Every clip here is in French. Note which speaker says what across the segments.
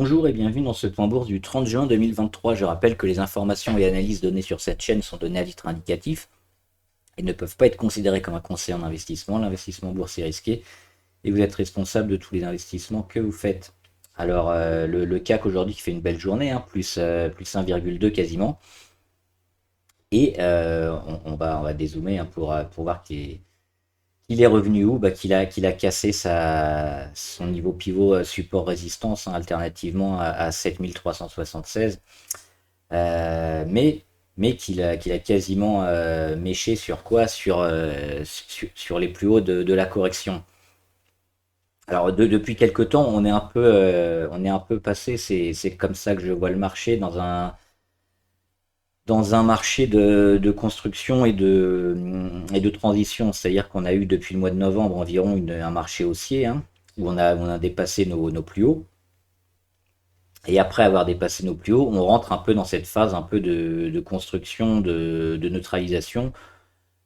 Speaker 1: Bonjour et bienvenue dans ce point bourse du 30 juin 2023. Je rappelle que les informations et analyses données sur cette chaîne sont données à titre indicatif et ne peuvent pas être considérées comme un conseil en investissement. L'investissement boursier est risqué et vous êtes responsable de tous les investissements que vous faites. Alors le CAC aujourd'hui qui fait une belle journée, hein, plus 1,2 quasiment. Et on va dézoomer, hein, pour voir qu'il est revenu où, qu'il a cassé son niveau pivot, support résistance, hein, alternativement à 7376. Mais qu'il a quasiment méché sur quoi, sur les plus hauts de la correction. Alors depuis quelque temps, on est un peu passé, c'est comme ça que je vois le marché, dans un marché de construction et de transition. C'est-à-dire qu'on a eu depuis le mois de novembre environ un marché haussier, hein, où on a dépassé nos plus hauts. Et après avoir dépassé nos plus hauts, on rentre un peu dans cette phase un peu de construction, de neutralisation,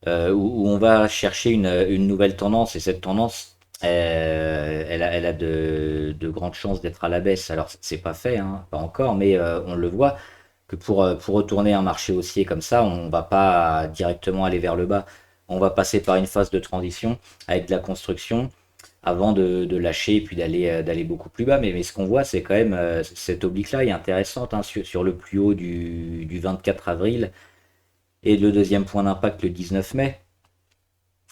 Speaker 1: où on va chercher une nouvelle tendance. Et cette tendance, elle a de grandes chances d'être à la baisse. Alors c'est pas fait, hein, pas encore, mais on le voit que pour retourner un marché haussier comme ça, on va pas directement aller vers le bas. On va passer par une phase de transition avec de la construction avant de lâcher et puis d'aller beaucoup plus bas. Mais ce qu'on voit, c'est quand même cette oblique-là est intéressante, hein, sur le plus haut du 24 avril et le deuxième point d'impact le 19 mai.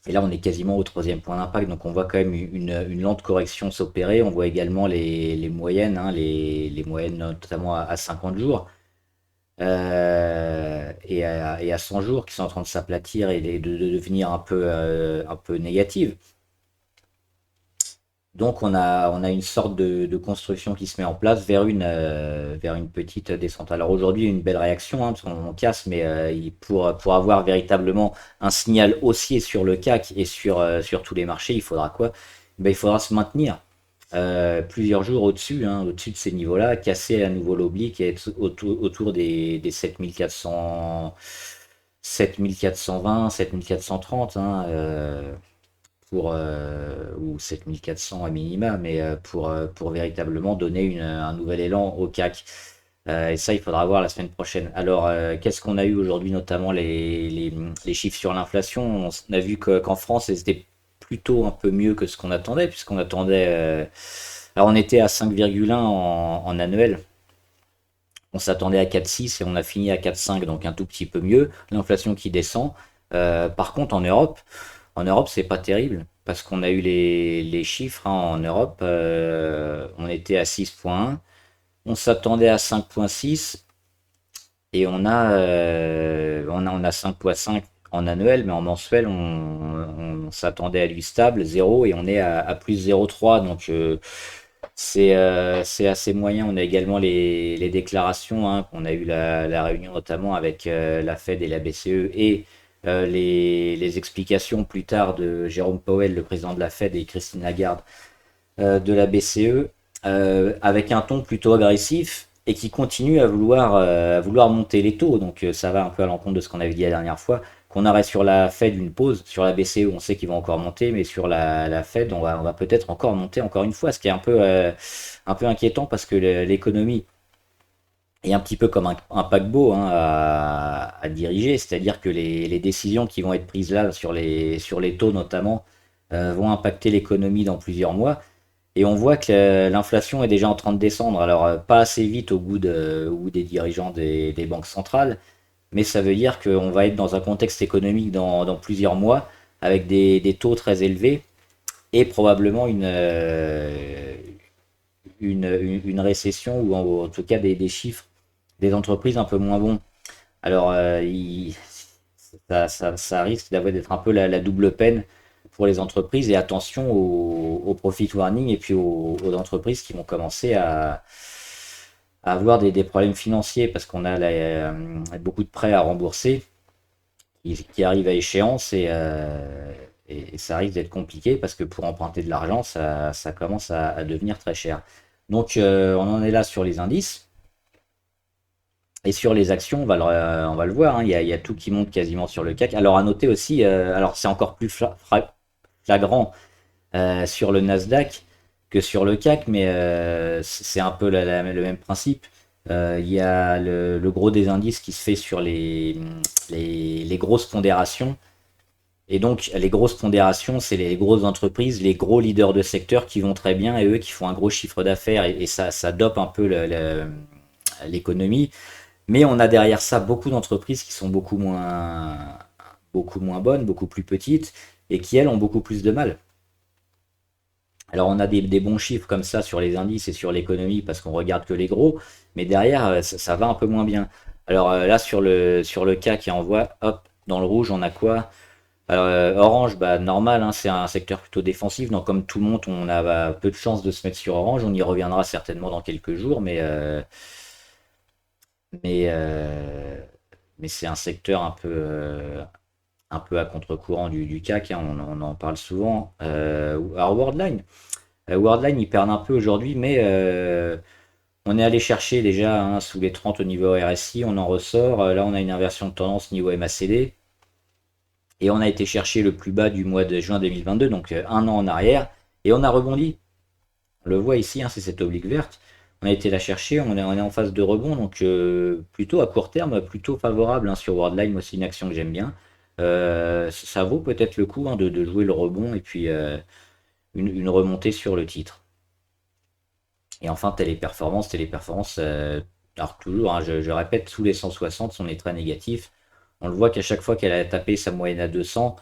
Speaker 1: Et là, on est quasiment au troisième point d'impact, donc on voit quand même une lente correction s'opérer. On voit également les moyennes, hein, les moyennes notamment à 50 jours. Et à 100 jours qui sont en train de s'aplatir et de devenir un peu négatives. Donc on a une sorte de construction qui se met en place vers une petite descente. Alors aujourd'hui, une belle réaction, hein, parce qu'on casse, mais pour avoir véritablement un signal haussier sur le CAC et sur tous les marchés, il faudra quoi? Ben, il faudra se maintenir plusieurs jours au-dessus, hein, au-dessus de ces niveaux-là, casser à nouveau l'oblique et être autour des 7400, 7420, 7430, hein, ou 7400 à minima, mais pour véritablement donner un nouvel élan au CAC. Et ça, il faudra voir la semaine prochaine. Alors, qu'est-ce qu'on a eu aujourd'hui, notamment les chiffres sur l'inflation? On a vu qu'en France, c'était plutôt un peu mieux que ce qu'on attendait, puisqu'on attendait. Alors, on était à 5,1 en annuel. On s'attendait à 4,6 et on a fini à 4,5, donc un tout petit peu mieux. L'inflation qui descend. Par contre, en Europe, c'est pas terrible parce qu'on a eu les chiffres, hein, en Europe. On était à 6,1, on s'attendait à 5,6 et on a 5,5 en annuel, mais en mensuel, on s'attendait à lui stable, 0, et on est à plus 0,3. Donc c'est assez moyen. On a également les déclarations, hein, qu'on a eu la réunion notamment avec la Fed et la BCE, et les explications plus tard de Jérôme Powell, le président de la Fed, et Christine Lagarde, de la BCE, avec un ton plutôt agressif et qui continue à vouloir monter les taux. Donc ça va un peu à l'encontre de ce qu'on avait dit la dernière fois, qu'on aurait sur la Fed une pause. Sur la BCE, on sait qu'ils vont encore monter, mais sur la Fed, on va peut-être encore monter encore une fois, ce qui est un peu inquiétant parce que l'économie est un petit peu comme un paquebot, hein, à diriger, c'est-à-dire que les décisions qui vont être prises là sur les taux notamment vont impacter l'économie dans plusieurs mois. Et on voit que l'inflation est déjà en train de descendre. Alors, pas assez vite au goût des dirigeants des banques centrales, mais ça veut dire qu'on va être dans un contexte économique dans plusieurs mois avec des taux très élevés et probablement une récession, ou en tout cas des chiffres des entreprises un peu moins bons. Alors, ça risque d'être un peu la double peine pour les entreprises, et attention au profit warning et puis aux entreprises qui vont commencer à avoir des problèmes financiers parce qu'on a beaucoup de prêts à rembourser qui arrivent à échéance, et ça risque d'être compliqué parce que pour emprunter de l'argent, ça commence à devenir très cher. Donc, on en est là sur les indices. Et sur les actions, on va le voir, hein, il y a tout qui monte quasiment sur le CAC. Alors à noter aussi, alors c'est encore plus flagrant sur le Nasdaq, que sur le CAC, mais c'est un peu le même principe. Il y a le gros des indices qui se fait sur les grosses pondérations. Et donc, les grosses pondérations, c'est les grosses entreprises, les gros leaders de secteur qui vont très bien et eux qui font un gros chiffre d'affaires et ça dope un peu l'économie. Mais on a derrière ça beaucoup d'entreprises qui sont beaucoup moins bonnes, beaucoup plus petites et qui, elles, ont beaucoup plus de mal. Alors on a des bons chiffres comme ça sur les indices et sur l'économie parce qu'on regarde que les gros, mais derrière ça va un peu moins bien. Alors là sur le CAC qui envoie, hop, dans le rouge on a quoi? Alors Orange, bah normal, hein, c'est un secteur plutôt défensif, donc comme tout le monde on a peu de chances de se mettre sur Orange, on y reviendra certainement dans quelques jours, mais, euh, mais c'est un secteur un peu à contre-courant du CAC, hein, on en parle souvent. Alors Worldline. Worldline, ils perdent un peu aujourd'hui, mais on est allé chercher déjà hein, sous les 30 au niveau RSI, on en ressort. Là, on a une inversion de tendance niveau MACD. Et on a été chercher le plus bas du mois de juin 2022, donc un an en arrière. Et on a rebondi. On le voit ici, hein, c'est cette oblique verte. On a été la chercher, on est en phase de rebond, donc plutôt à court terme, plutôt favorable hein, sur Worldline. Moi, c'est une action que j'aime bien. Ça vaut peut-être le coup hein, de jouer le rebond et puis une remontée sur le titre. Et enfin, téléperformance, alors toujours, hein, je répète, sous les 160, on est très négatif. On le voit qu'à chaque fois qu'elle a tapé sa moyenne à 200,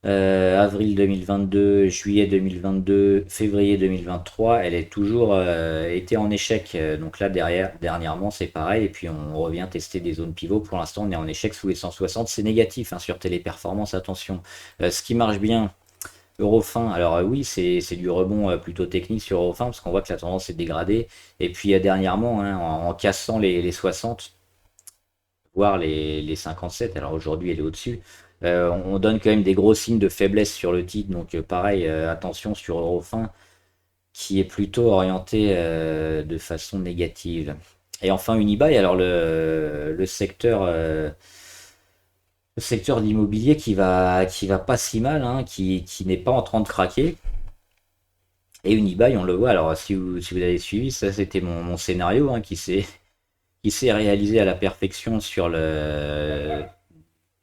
Speaker 1: avril 2022, juillet 2022, février 2023, elle est toujours été en échec. Donc là, dernièrement, c'est pareil. Et puis on revient tester des zones pivot. Pour l'instant, on est en échec sous les 160. C'est négatif hein, sur téléperformance, attention. Ce qui marche bien, Eurofin, alors oui, c'est du rebond plutôt technique sur Eurofin parce qu'on voit que la tendance est dégradée. Et puis dernièrement, hein, en cassant les 60, voire les 57, alors aujourd'hui elle est au-dessus, on donne quand même des gros signes de faiblesse sur le titre. Donc pareil, attention sur Eurofin qui est plutôt orienté de façon négative. Et enfin Unibail, alors le secteur de l'immobilier qui va pas si mal, hein, qui n'est pas en train de craquer. Et Unibail, on le voit, alors si vous avez suivi, ça c'était mon scénario hein, qui s'est réalisé à la perfection sur le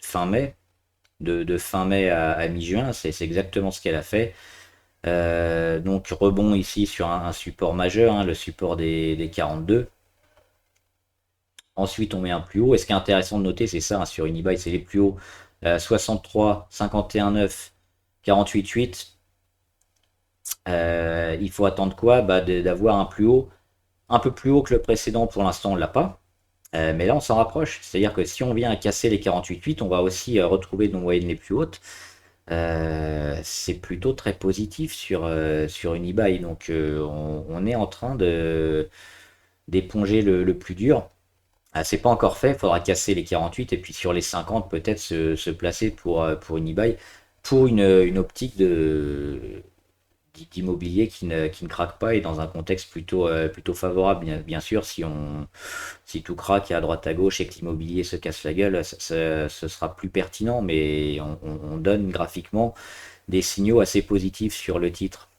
Speaker 1: fin mai, de fin mai à mi-juin, c'est exactement ce qu'elle a fait. Donc rebond ici sur un support majeur, hein, le support des 42. Ensuite, on met un plus haut. Et ce qui est intéressant de noter, c'est ça, hein, sur Unibail, c'est les plus hauts 63, 51,9, 48,8. Il faut attendre quoi bah, d'avoir un plus haut, un peu plus haut que le précédent. Pour l'instant, on ne l'a pas. Mais là, on s'en rapproche. C'est-à-dire que si on vient à casser les 48,8, on va aussi retrouver nos moyennes les plus hautes. C'est plutôt très positif sur Unibail. Donc, on est en train d'éponger le plus dur. C'est pas encore fait, il faudra casser les 48 et puis sur les 50 peut-être se placer pour Unibail, pour une optique d'immobilier qui ne craque pas et dans un contexte plutôt favorable. Bien sûr, si tout craque à droite à gauche et que l'immobilier se casse la gueule, ce sera plus pertinent, mais on donne graphiquement des signaux assez positifs sur le titre.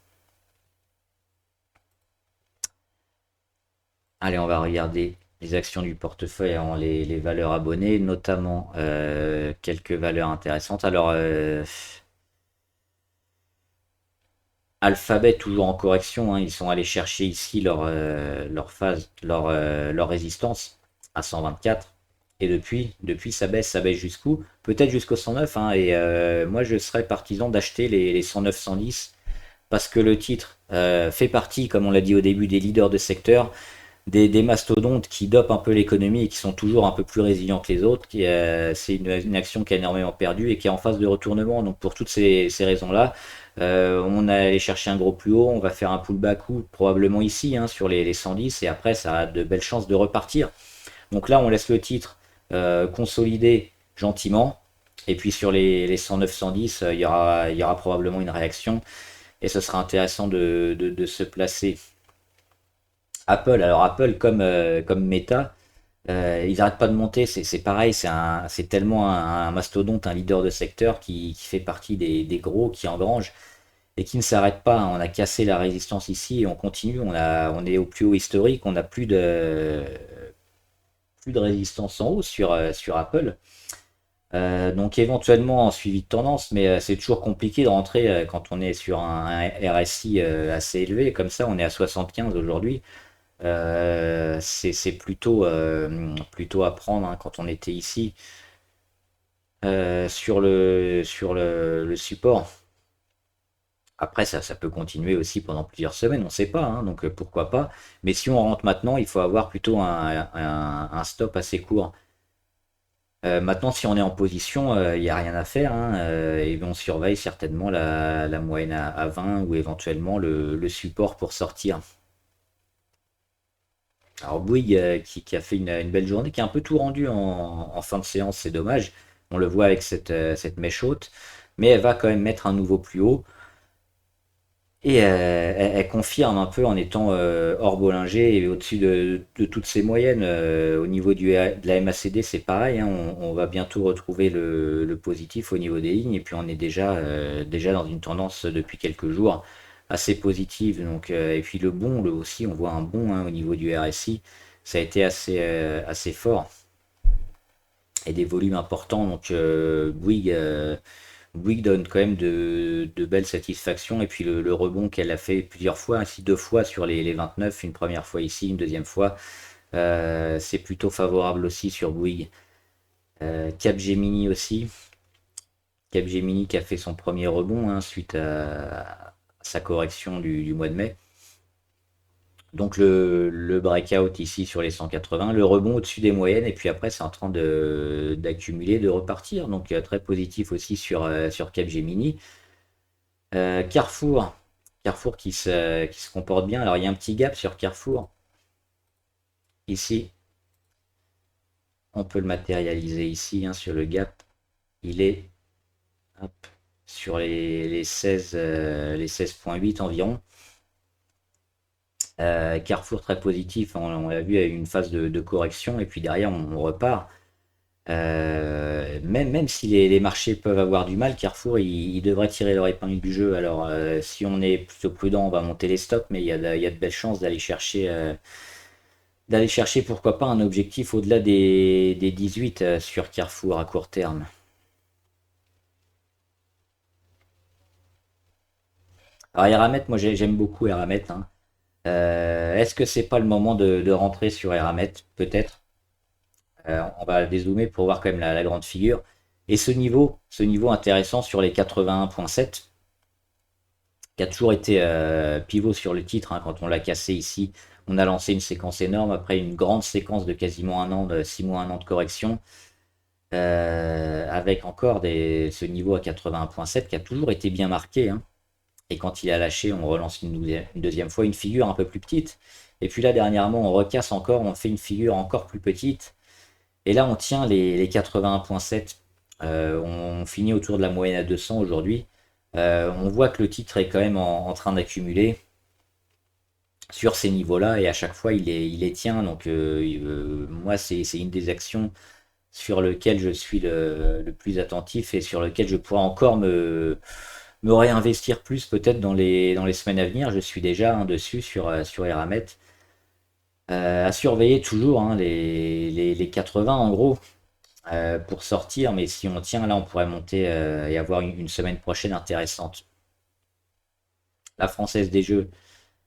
Speaker 1: Allez, on va regarder les actions du portefeuille en les valeurs abonnées, notamment quelques valeurs intéressantes. Alors, Alphabet toujours en correction, hein, ils sont allés chercher ici leur résistance à 124. Et depuis ça baisse jusqu'où? Peut-être jusqu'au 109. Hein, et moi, je serais partisan d'acheter les 109, 110 parce que le titre fait partie, comme on l'a dit au début, des leaders de secteur, des mastodontes qui dopent un peu l'économie et qui sont toujours un peu plus résilients que les autres. C'est une action qui a énormément perdu et qui est en phase de retournement. Donc pour toutes ces raisons-là, on a allé chercher un gros plus haut, on va faire un pullback ou probablement ici hein, sur les 110 et après ça a de belles chances de repartir. Donc là on laisse le titre consolider gentiment et puis sur les 109 110 il y aura probablement une réaction et ce sera intéressant de se placer. Apple, alors Apple comme Meta, ils n'arrêtent pas de monter, c'est pareil, c'est tellement un mastodonte, un leader de secteur qui fait partie des gros qui engrangent. et qui ne s'arrête pas, hein. On a cassé la résistance ici et on continue. On est au plus haut historique. On n'a plus de résistance en haut sur Apple. Donc éventuellement en suivi de tendance, mais c'est toujours compliqué de rentrer quand on est sur un RSI assez élevé. Comme ça, on est à 75 aujourd'hui. C'est plutôt à prendre, hein, quand on était ici sur le support. Après, ça peut continuer aussi pendant plusieurs semaines, on ne sait pas, hein, donc pourquoi pas. Mais si on rentre maintenant, il faut avoir plutôt un stop assez court. Maintenant, si on est en position, il n'y a rien à faire, hein, et on surveille certainement la moyenne à 20 ou éventuellement le support pour sortir. Alors Bouygues qui a fait une belle journée, qui a un peu tout rendu en fin de séance, c'est dommage. On le voit avec cette mèche haute, mais elle va quand même mettre un nouveau plus haut. Et elle confirme un peu en étant hors Bollinger et au-dessus de toutes ses moyennes. Au niveau de la MACD, c'est pareil, hein, on va bientôt retrouver le positif au niveau des lignes. Et puis on est déjà dans une tendance depuis quelques jours assez positive. Donc, et puis le bond, aussi, on voit un bond, hein, au niveau du RSI. Ça a été assez fort et des volumes importants. Donc Bouygues donne quand même de belles satisfactions. Et puis le rebond qu'elle a fait plusieurs fois, ainsi deux fois sur les 29, une première fois ici, une deuxième fois, c'est plutôt favorable aussi sur Bouygues. Capgemini aussi. Capgemini qui a fait son premier rebond, hein, suite à sa correction du mois de mai. Donc le breakout ici sur les 180, le rebond au-dessus des moyennes, et puis après c'est en train d'accumuler, de repartir. Donc très positif aussi sur Capgemini. Carrefour. Carrefour qui se comporte bien. Alors il y a un petit gap sur Carrefour. Ici. On peut le matérialiser ici, hein, sur le gap. Il est, hop, sur les 16, les 16,8 environ. Carrefour très positif, hein, on l'a vu, il y a eu une phase de correction et puis derrière on repart. Même si les marchés peuvent avoir du mal, Carrefour il devrait tirer leur épingle du jeu. Alors si on est plutôt prudent, on va monter les stops, mais il y a de belles chances d'aller chercher pourquoi pas un objectif au-delà des 18 sur Carrefour à court terme. Alors Eramet, moi j'aime beaucoup Eramet, hein. Est-ce que c'est pas le moment de rentrer sur Eramet? Peut-être. On va dézoomer pour voir quand même la grande figure. Et ce niveau intéressant sur les 81,7, qui a toujours été pivot sur le titre, hein, quand on l'a cassé ici. On a lancé une séquence énorme après une grande séquence de quasiment un an, de 6 mois, un an de correction, avec encore ce niveau à 81,7 qui a toujours été bien marqué, hein. Et quand il a lâché, on relance une deuxième fois, une figure un peu plus petite. Et puis là, dernièrement, on recasse encore, on fait une figure encore plus petite. Et là, on tient les 81,7. On finit autour de la moyenne à 200 aujourd'hui. On voit que le titre est quand même en train d'accumuler sur ces niveaux-là et à chaque fois il les tient. Donc moi, c'est une des actions sur lesquelles je suis le plus attentif et sur lequel je pourrais encore me réinvestir plus peut-être dans les semaines à venir. Je suis déjà, hein, dessus sur Eramet. À surveiller toujours, hein, les 80 en gros, pour sortir, mais si on tient là, on pourrait monter et avoir une semaine prochaine intéressante. La Française des Jeux,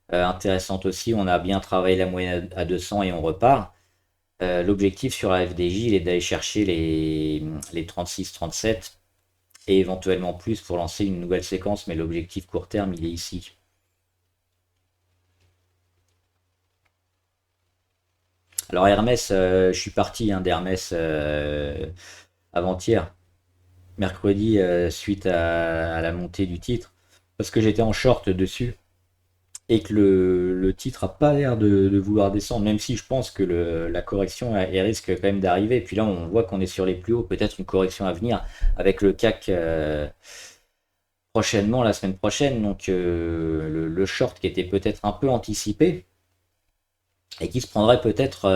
Speaker 1: intéressante aussi, on a bien travaillé la moyenne à 200 et on repart. L'objectif sur la FDJ, il est d'aller chercher les 36-37 et éventuellement plus pour lancer une nouvelle séquence, mais l'objectif court terme, il est ici. Alors Hermès, je suis parti, hein, d'Hermès avant-hier, mercredi, suite à la montée du titre, parce que j'étais en short dessus et que le titre a pas l'air de vouloir descendre, même si je pense que la correction elle risque quand même d'arriver. Et puis là, on voit qu'on est sur les plus hauts, peut-être une correction à venir avec le CAC prochainement, la semaine prochaine. Donc le short qui était peut-être un peu anticipé et qui se prendrait peut-être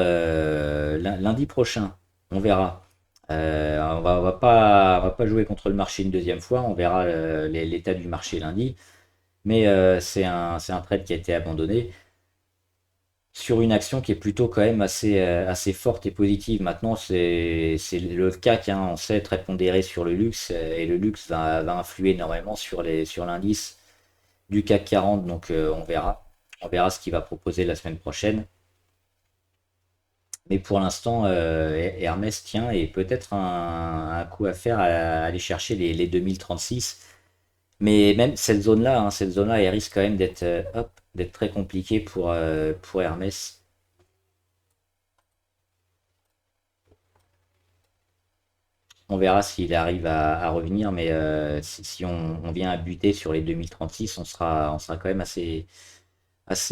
Speaker 1: lundi prochain. On verra. On va pas jouer contre le marché une deuxième fois. On verra l'état du marché lundi. Mais c'est un trade qui a été abandonné sur une action qui est plutôt quand même assez forte et positive. Maintenant, c'est le CAC, hein, on sait, très pondéré sur le luxe, et le luxe va influer énormément sur l'indice du CAC 40, donc on verra. On verra ce qu'il va proposer la semaine prochaine. Mais pour l'instant, Hermès tient et peut-être un coup à faire à aller chercher les 2036. Mais même cette zone-là, hein, cette zone-là, elle risque quand même d'être très compliquée pour Hermès. On verra s'il arrive à revenir, mais si on vient à buter sur les 2036, on sera quand même assez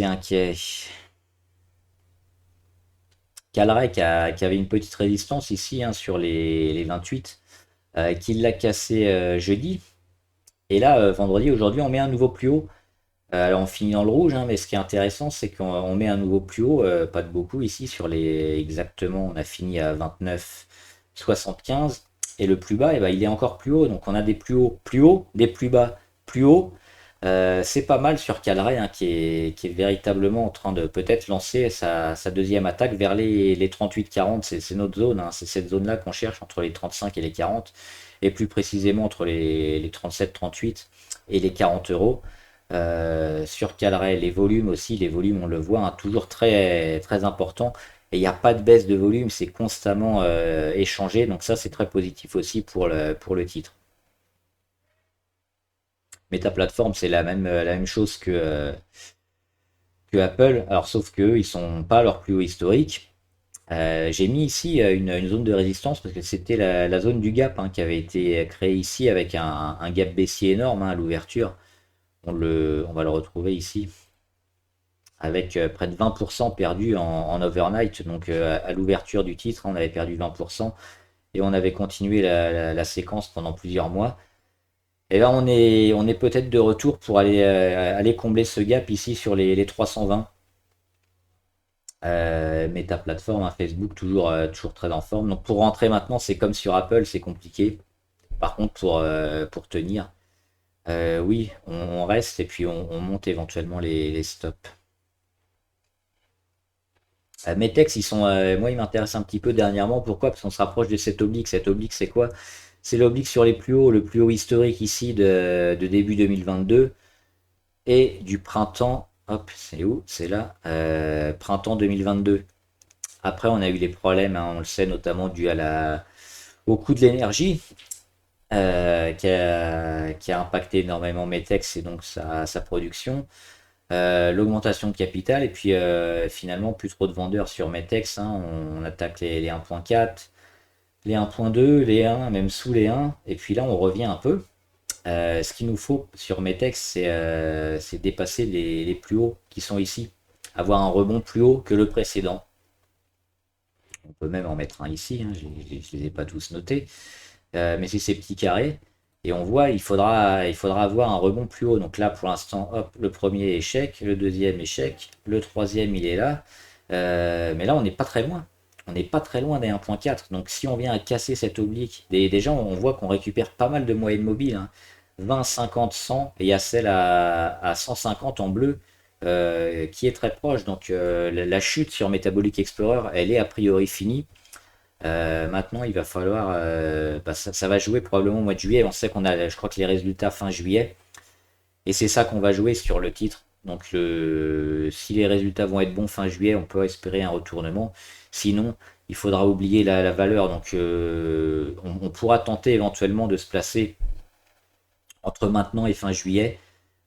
Speaker 1: inquiet. Calray qui avait une petite résistance ici, hein, sur les 28, qui l'a cassé jeudi. Et là, vendredi, aujourd'hui, on met un nouveau plus haut. Alors on finit dans le rouge, hein, mais ce qui est intéressant, c'est qu'on met un nouveau plus haut, pas de beaucoup ici, sur les exactement, on a fini à 29,75. Et le plus bas, eh ben, il est encore plus haut. Donc on a des plus hauts, des plus bas, plus hauts. C'est pas mal sur Calray, hein, qui est véritablement en train de peut-être lancer sa deuxième attaque vers les 38-40. C'est notre zone, hein, c'est cette zone-là qu'on cherche entre les 35 et les 40, et plus précisément entre les 37-38 et les 40 euros. Sur Calray, les volumes aussi, les volumes, on le voit, hein, toujours très, très important. Et il n'y a pas de baisse de volume, c'est constamment échangé. Donc ça, c'est très positif aussi pour le titre. Meta Platform, c'est la même chose que Apple. Alors, sauf qu'eux, ils sont pas à leur plus haut historique. J'ai mis ici une zone de résistance parce que c'était la zone du gap, hein, qui avait été créée ici avec un gap baissier énorme, hein, à l'ouverture. On va le retrouver ici avec près de 20% perdu en overnight. Donc à l'ouverture du titre, on avait perdu 20% et on avait continué la séquence pendant plusieurs mois. Et là, on est peut-être de retour pour aller combler ce gap ici sur les 320. Meta plateforme, hein, Facebook toujours très en forme. Donc pour rentrer maintenant, c'est comme sur Apple, c'est compliqué. Par contre, pour tenir, oui, on reste et puis on monte éventuellement les stops. Metex, moi, ils m'intéressent un petit peu dernièrement. Pourquoi? Parce qu'on se rapproche de cet oblique. Cet oblique, c'est quoi? C'est l'oblique sur les plus hauts, le plus haut historique ici de début 2022 et du printemps. Hop, c'est où? C'est là. Printemps 2022. Après, on a eu des problèmes, hein, on le sait, notamment dû au coût de l'énergie, qui a impacté énormément Metex et donc sa production. L'augmentation de capital et puis finalement plus trop de vendeurs sur Metex, hein. On attaque les 1.4, les 1.2, les 1, même sous les 1, et puis là on revient un peu. Ce qu'il nous faut sur Metex, c'est dépasser les plus hauts qui sont ici, avoir un rebond plus haut que le précédent. On peut même en mettre un ici, hein, je ne les ai pas tous notés. Mais c'est ces petits carrés. Et on voit, il faudra avoir un rebond plus haut. Donc là, pour l'instant, hop, le premier échec, le deuxième échec, le troisième, il est là. Mais là, on n'est pas très loin. On n'est pas très loin des 1.4. Donc si on vient à casser cette oblique, déjà, on voit qu'on récupère pas mal de moyennes mobiles, hein. 20, 50, 100, et il y a celle à 150 en bleu, qui est très proche. Donc la chute sur Metabolic Explorer, elle est a priori finie. Maintenant, il va falloir. Ça va jouer probablement au mois de juillet. On sait qu'on a, je crois que les résultats fin juillet. Et c'est ça qu'on va jouer sur le titre. Donc, si les résultats vont être bons fin juillet, on peut espérer un retournement. Sinon, il faudra oublier la valeur. Donc, on pourra tenter éventuellement de se placer entre maintenant et fin juillet.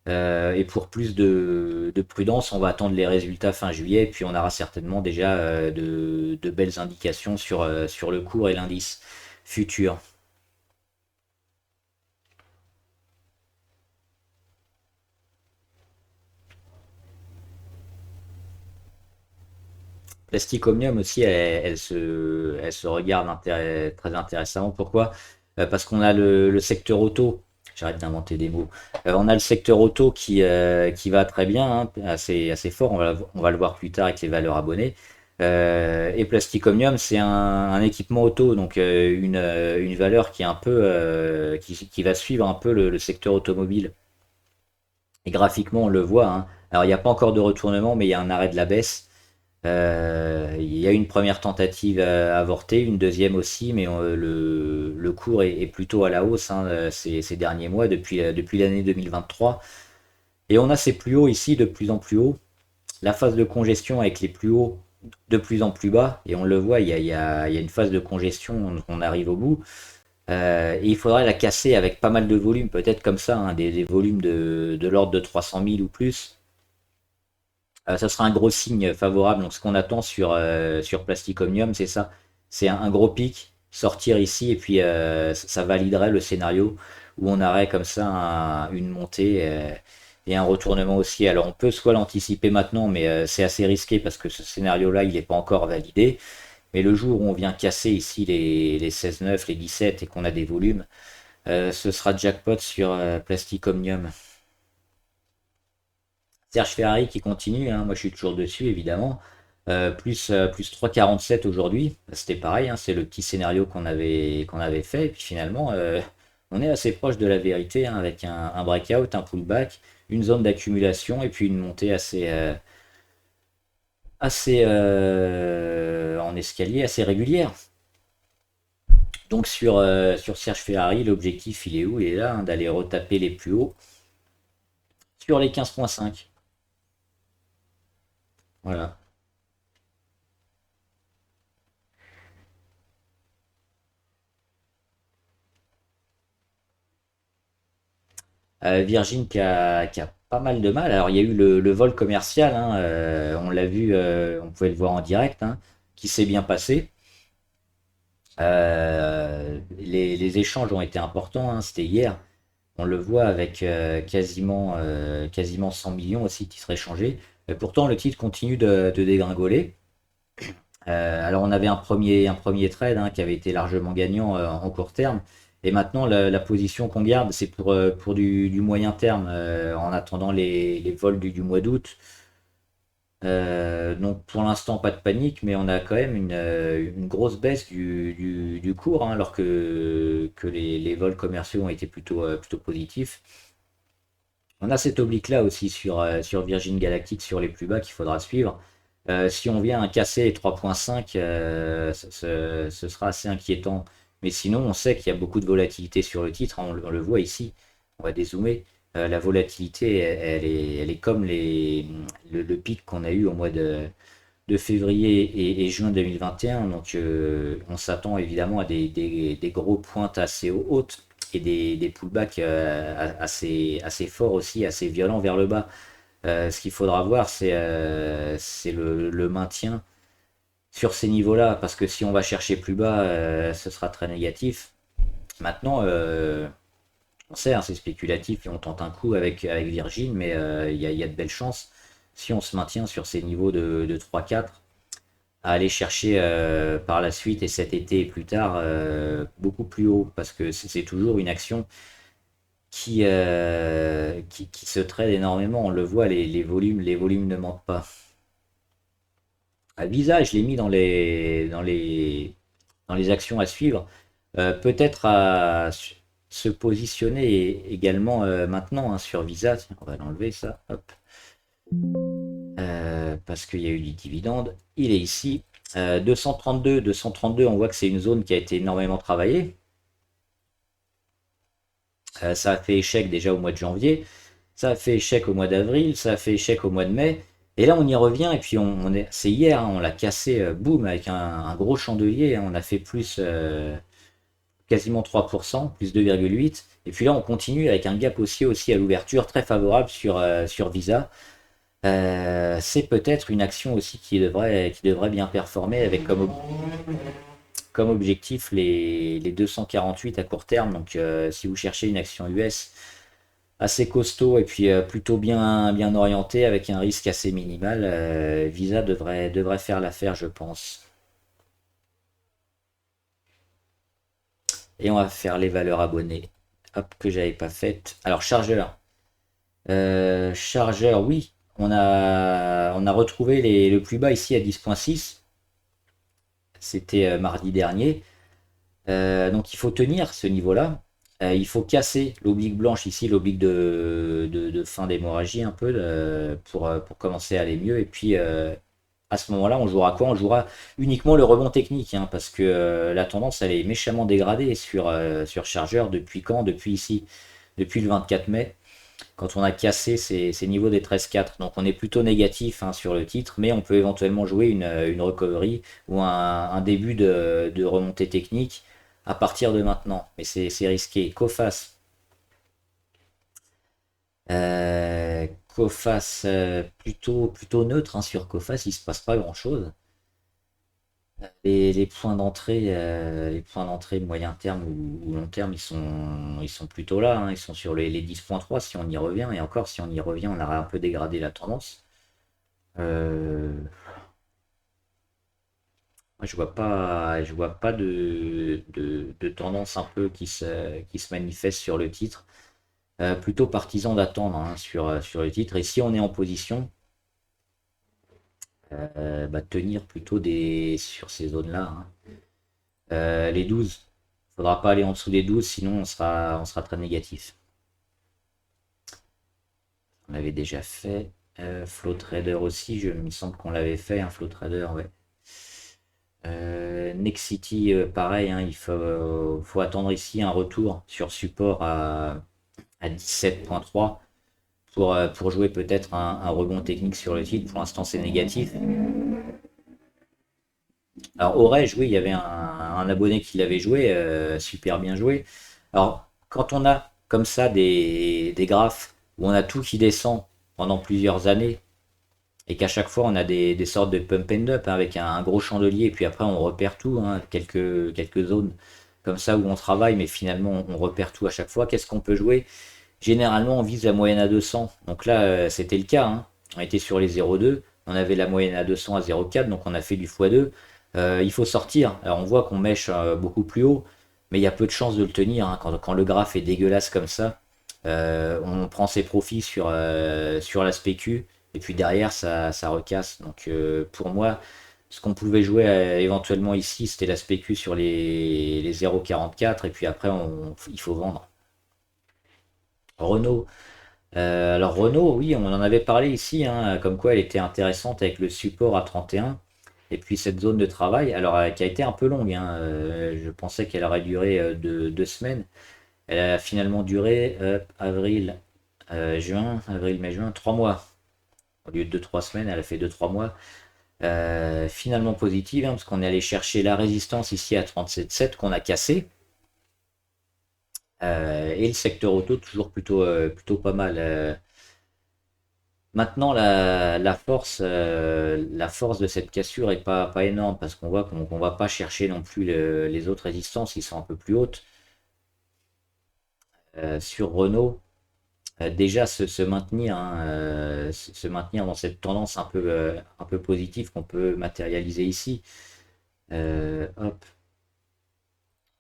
Speaker 1: Et pour plus de prudence, on va attendre les résultats fin juillet, et puis on aura certainement déjà de belles indications sur le cours et l'indice futur. Plastic Omnium aussi, elle se regarde très intéressamment. Pourquoi? Parce qu'on a le secteur auto. J'arrête d'inventer des mots. On a le secteur auto qui va très bien, hein, assez fort. On va le voir plus tard avec les valeurs abonnées. Et Plastic Omnium, c'est un équipement auto, donc une valeur qui est un peu qui va suivre un peu le secteur automobile. Et graphiquement, on le voit, hein. Alors, il n'y a pas encore de retournement, mais il y a un arrêt de la baisse. Il y a une première tentative avortée, une deuxième aussi, mais le cours est plutôt à la hausse, hein, ces derniers mois, depuis l'année 2023. Et on a ces plus hauts ici, de plus en plus haut. La phase de congestion avec les plus hauts de plus en plus bas, et on le voit, il y a une phase de congestion, on arrive au bout. Et il faudrait la casser avec pas mal de volumes, peut-être comme ça, hein, des volumes de l'ordre de 300 000 ou plus. Ça sera un gros signe favorable. Donc ce qu'on attend sur Plastic Omnium, c'est ça. C'est un gros pic, sortir ici, et puis ça validerait le scénario où on aurait comme ça une montée et un retournement aussi. Alors on peut soit l'anticiper maintenant, mais c'est assez risqué parce que ce scénario-là, il n'est pas encore validé. Mais le jour où on vient casser ici les 16,9, les 17 et qu'on a des volumes, ce sera jackpot sur Plastic Omnium. Serge Ferrari qui continue, hein, moi je suis toujours dessus évidemment. Plus 3,47 aujourd'hui. C'était pareil, hein, c'est le petit scénario qu'on avait fait. Et puis finalement, on est assez proche de la vérité, hein, avec un breakout, un pullback, une zone d'accumulation et puis une montée assez en escalier, assez régulière. Donc sur Serge Ferrari, l'objectif il est où? Il est là, hein, d'aller retaper les plus hauts sur les 15,5. Voilà. Virgin qui a pas mal de mal. Alors il y a eu le vol commercial, hein, on l'a vu, on pouvait le voir en direct, hein, qui s'est bien passé. Les échanges ont été importants, hein, c'était hier. On le voit avec quasiment 100 millions aussi qui seraient échangés. Pourtant, le titre continue de dégringoler. Alors, on avait un premier trade, hein, qui avait été largement gagnant en court terme. Et maintenant, la position qu'on garde, c'est pour du moyen terme, en attendant les vols du mois d'août. Donc pour l'instant, pas de panique, mais on a quand même une grosse baisse du cours, hein, alors que les vols commerciaux ont été plutôt positifs. On a cette oblique-là aussi sur Virgin Galactic, sur les plus bas, qu'il faudra suivre. Si on vient à casser les 3,5, ce sera assez inquiétant. Mais sinon, on sait qu'il y a beaucoup de volatilité sur le titre, hein, on le voit ici. On va dézoomer. La volatilité, elle est comme le pic qu'on a eu au mois de février et juin 2021. Donc, on s'attend évidemment à des gros pointes assez hautes et des pullbacks assez forts aussi, assez violents vers le bas. Ce qu'il faudra voir, c'est le maintien sur ces niveaux-là, parce que si on va chercher plus bas, ce sera très négatif. Maintenant, on sait, hein, c'est spéculatif et on tente un coup avec Virgin, mais il y a de belles chances, si on se maintient sur ces niveaux de 3-4, à aller chercher par la suite et cet été et plus tard beaucoup plus haut, parce que c'est toujours une action qui se trade énormément. On le voit, les volumes ne mentent pas. À Visa, je l'ai mis dans les actions à suivre. Peut-être à se positionner également maintenant, hein, sur Visa. Tiens, on va l'enlever ça. Hop. Parce qu'il y a eu du dividende. Il est ici. 232, on voit que c'est une zone qui a été énormément travaillée. Ça a fait échec déjà au mois de janvier, ça a fait échec au mois d'avril, ça a fait échec au mois de mai. Et là, on y revient, et puis c'est hier, hein, on l'a cassé, boum, avec un gros chandelier, hein, on a fait plus, quasiment 3%, plus 2,8. Et puis là, on continue avec un gap haussier aussi à l'ouverture, très favorable sur Visa. C'est peut-être une action aussi qui devrait bien performer, avec comme objectif les 248 à court terme. Donc si vous cherchez une action US assez costaud et puis plutôt bien orienté avec un risque assez minimal, Visa devrait faire l'affaire, je pense. Et on va faire les valeurs abonnées. Hop, que j'avais pas faites. Alors chargeur. Chargeur, oui. On a retrouvé le plus bas ici à 10,6. C'était mardi dernier. Donc il faut tenir ce niveau-là. Il faut casser l'oblique blanche ici, l'oblique de fin d'hémorragie un peu, pour commencer à aller mieux. Et puis à ce moment-là, on jouera quoi? On jouera uniquement le rebond technique, hein, parce que la tendance, elle est méchamment dégradée sur chargeur. Depuis quand? Depuis ici, depuis le 24 mai, quand on a cassé ces niveaux des 13-4. Donc on est plutôt négatif, hein, sur le titre, mais on peut éventuellement jouer une recovery ou un début de remontée technique à partir de maintenant. Mais c'est risqué. Coface, plutôt neutre, hein, sur Coface, il se passe pas grand-chose. Les points d'entrée moyen terme ou long terme, ils sont plutôt là, hein, ils sont sur les 10,3 si on y revient, et encore si on y revient, on aura un peu dégradé la tendance. Euh, Moi, je vois pas de tendance un peu qui se manifeste sur le titre. Plutôt partisan d'attendre, hein, sur le titre. Et si on est en position, tenir plutôt sur ces zones-là, hein. Les 12, faudra pas aller en dessous des 12, sinon on sera très négatif. On l'avait déjà fait. Flow Trader aussi, il me semble qu'on l'avait fait, un Flow Trader, ouais. Nexity, pareil, hein, il faut attendre ici un retour sur support à 17,3 pour jouer peut-être un rebond technique sur le titre. Pour l'instant, c'est négatif. Alors, Orage, oui, il y avait un abonné qui l'avait joué, super bien joué. Alors, quand on a comme ça des graphes où on a tout qui descend pendant plusieurs années et qu'à chaque fois on a des sortes de pump and up, hein, avec un gros chandelier, et puis après on repère tout, hein, quelques zones comme ça où on travaille, mais finalement on repère tout à chaque fois. Qu'est-ce qu'on peut jouer? Généralement, on vise la moyenne à 200. Donc là, c'était le cas, hein. On était sur les 0,2. On avait la moyenne à 200 à 0,4. Donc on a fait du x2. Il faut sortir. Alors on voit qu'on mèche beaucoup plus haut. Mais il y a peu de chances de le tenir, hein. Quand le graphe est dégueulasse comme ça, on prend ses profits sur la spécu. Et puis derrière, ça recasse. Donc pour moi, ce qu'on pouvait jouer éventuellement ici, c'était la spécu sur les 0,44. Et puis après, il faut vendre. Renault. Alors Renault, oui, on en avait parlé ici, hein, comme quoi elle était intéressante avec le support à 31, et puis cette zone de travail, alors qui a été un peu longue, hein, je pensais qu'elle aurait duré 2 semaines. Elle a finalement duré avril, mai, juin, 3 mois. Au lieu de 3 semaines, elle a fait 2-3 mois. Finalement positive, hein, parce qu'on est allé chercher la résistance ici à 37,7 qu'on a cassé. Et le secteur auto toujours plutôt pas mal. Maintenant, la force de cette cassure est pas énorme, parce qu'on voit qu'on va pas chercher non plus les autres résistances qui sont un peu plus hautes. Sur Renault, déjà se maintenir, hein, se maintenir dans cette tendance un peu positive qu'on peut matérialiser ici. Hop,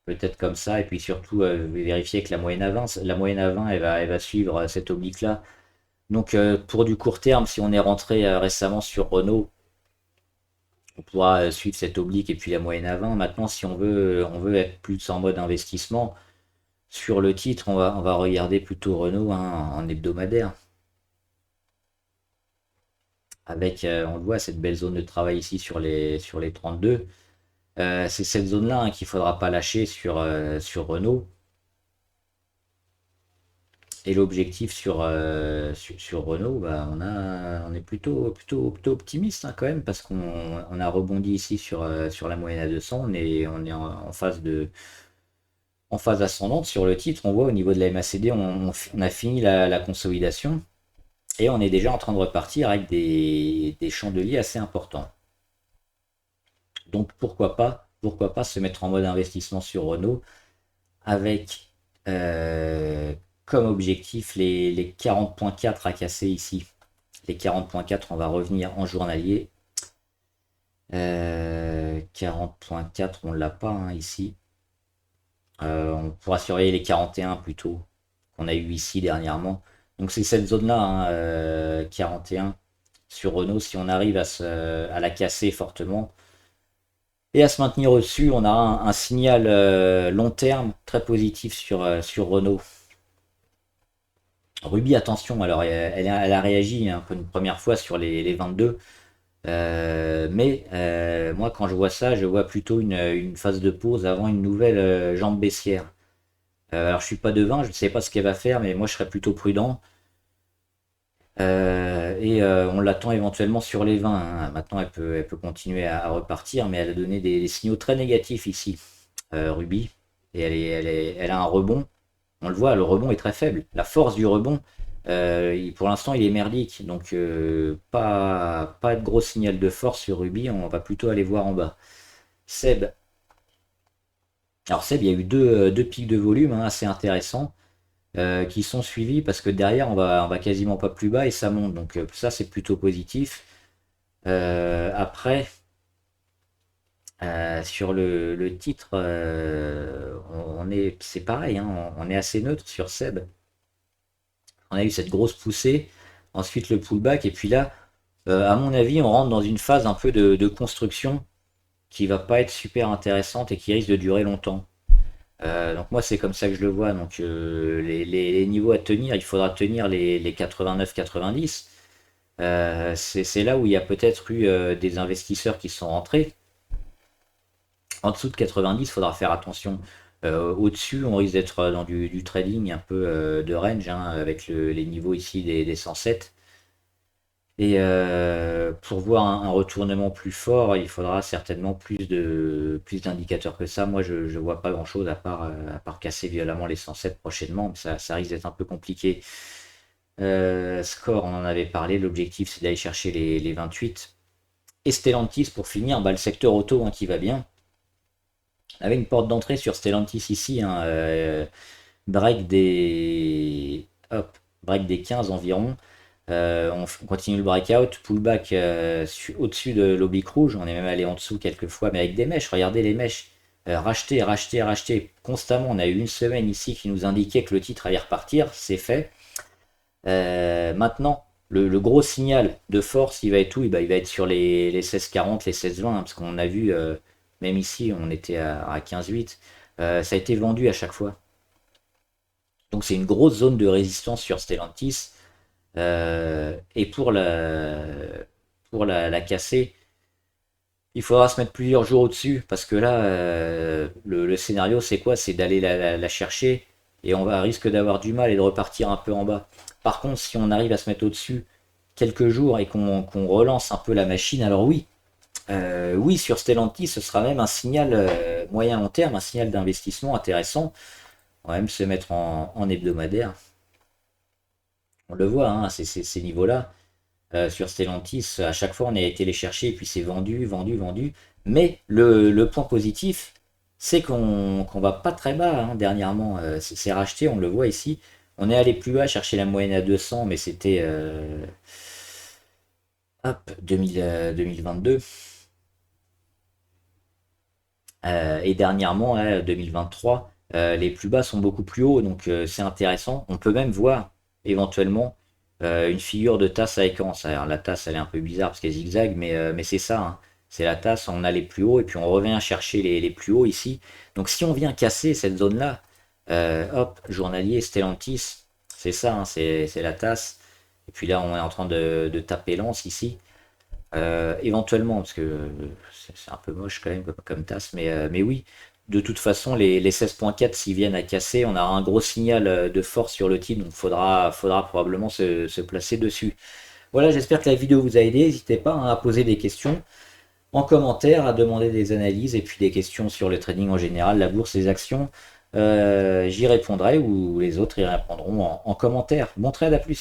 Speaker 1: peut-être comme ça, et puis surtout vérifier que la moyenne à 20 elle va suivre cette oblique-là. Donc pour du court terme, si on est rentré récemment sur Renault, on pourra suivre cette oblique et puis la moyenne à 20. Maintenant, si on veut être plus en mode investissement sur le titre, on va regarder plutôt Renault, hein, en hebdomadaire. Avec, on le voit, cette belle zone de travail ici sur les 32. C'est cette zone-là, hein, qu'il ne faudra pas lâcher sur Renault. Et l'objectif sur Renault, bah, on est plutôt optimiste, hein, quand même, parce qu'on a rebondi ici sur la moyenne à 200. On est en phase ascendante sur le titre. On voit au niveau de la MACD, on a fini la consolidation et on est déjà en train de repartir avec des chandeliers assez importants. Donc pourquoi pas se mettre en mode investissement sur Renault avec comme objectif les 40,4 à casser ici. Les 40,4, on va revenir en journalier. 40,4, on l'a pas, hein, ici. On pourra surveiller les 41 plutôt, qu'on a eu ici dernièrement. Donc c'est cette zone-là, hein, 41 sur Renault. Si on arrive à la casser fortement, Et à se maintenir au-dessus, on a un signal long terme très positif sur Renault. Ruby, attention, alors elle a réagi un peu une première fois sur les 22. Mais moi, quand je vois ça, je vois plutôt une phase de pause avant une nouvelle jambe baissière. Alors, je suis pas devin, je ne sais pas ce qu'elle va faire, mais moi, je serais plutôt prudent. On l'attend éventuellement sur les 20, hein. Maintenant, elle peut continuer à repartir, mais elle a donné des signaux très négatifs ici, Ruby. Et elle a un rebond. On le voit, le rebond est très faible. La force du rebond, pour l'instant, il est merdique. Donc, pas de gros signal de force sur Ruby. On va plutôt aller voir en bas. Seb. Alors, Seb, il y a eu deux pics de volume, hein, assez intéressants, qui sont suivis parce que derrière, on va quasiment pas plus bas et ça monte. Donc, ça, c'est plutôt positif. Après, sur le titre, c'est pareil, hein, on est assez neutre sur Seb. On a eu cette grosse poussée, ensuite le pullback, et puis là, à mon avis, on rentre dans une phase un peu de construction qui va pas être super intéressante et qui risque de durer longtemps. Donc moi, c'est comme ça que je le vois. Donc les niveaux à tenir, il faudra tenir les 89-90. C'est là où il y a peut-être eu des investisseurs qui sont rentrés. En dessous de 90, il faudra faire attention. Au-dessus, on risque d'être dans du trading un peu de range, hein, avec les niveaux ici des 107. Et pour voir un retournement plus fort, il faudra certainement plus d'indicateurs que ça. Moi, je ne vois pas grand-chose à part casser violemment les 107 prochainement. Ça risque d'être un peu compliqué. Score, on en avait parlé. L'objectif, c'est d'aller chercher les 28. Et Stellantis, pour finir, bah, le secteur auto, hein, qui va bien. On avait une porte d'entrée sur Stellantis ici, hein, break break des 15 environ. On continue le breakout, pullback au-dessus de l'oblique rouge, on est même allé en dessous quelques fois, mais avec des mèches, regardez les mèches, racheter, racheter, racheter, constamment, on a eu une semaine ici qui nous indiquait que le titre allait repartir, c'est fait. Maintenant, le gros signal de force, il va être où? Il va être sur les 16,40, les 16,20, hein, parce qu'on a vu, même ici, on était à 15,8, ça a été vendu à chaque fois. Donc c'est une grosse zone de résistance sur Stellantis. Et pour la casser, il faudra se mettre plusieurs jours au-dessus parce que là, le scénario, c'est quoi? C'est d'aller la chercher et on va risque d'avoir du mal et de repartir un peu en bas. Par contre, si on arrive à se mettre au-dessus quelques jours et qu'on relance un peu la machine, alors oui, oui, sur Stellantis, ce sera même un signal moyen long terme, un signal d'investissement intéressant. On va même se mettre en hebdomadaire. On le voit, hein, ces niveaux-là. Sur Stellantis, à chaque fois on a été les chercher et puis c'est vendu, vendu, vendu. Mais le point positif, c'est qu'on va pas très bas, hein, dernièrement. C'est racheté, on le voit ici. On est allé plus bas chercher la moyenne à 200, mais c'était 2022. Et dernièrement, 2023, les plus bas sont beaucoup plus hauts, donc c'est intéressant. On peut même voir éventuellement une figure de tasse à équance. Alors la tasse, elle est un peu bizarre parce qu'elle zigzague, mais c'est ça, hein. C'est la tasse, on a les plus hauts et puis on revient chercher les plus hauts ici. Donc si on vient casser cette zone-là, hop, journalier, Stellantis, c'est ça, hein, c'est la tasse. Et puis là, on est en train de taper l'anse ici. Éventuellement, parce que c'est un peu moche quand même comme tasse, mais oui, de toute façon, les 16,4 s'ils viennent à casser, on a un gros signal de force sur le titre, donc faudra probablement se placer dessus. Voilà, j'espère que la vidéo vous a aidé. N'hésitez pas, hein, à poser des questions en commentaire, à demander des analyses et puis des questions sur le trading en général, la bourse, les actions. J'y répondrai ou les autres y répondront en commentaire. Bon trade, à plus.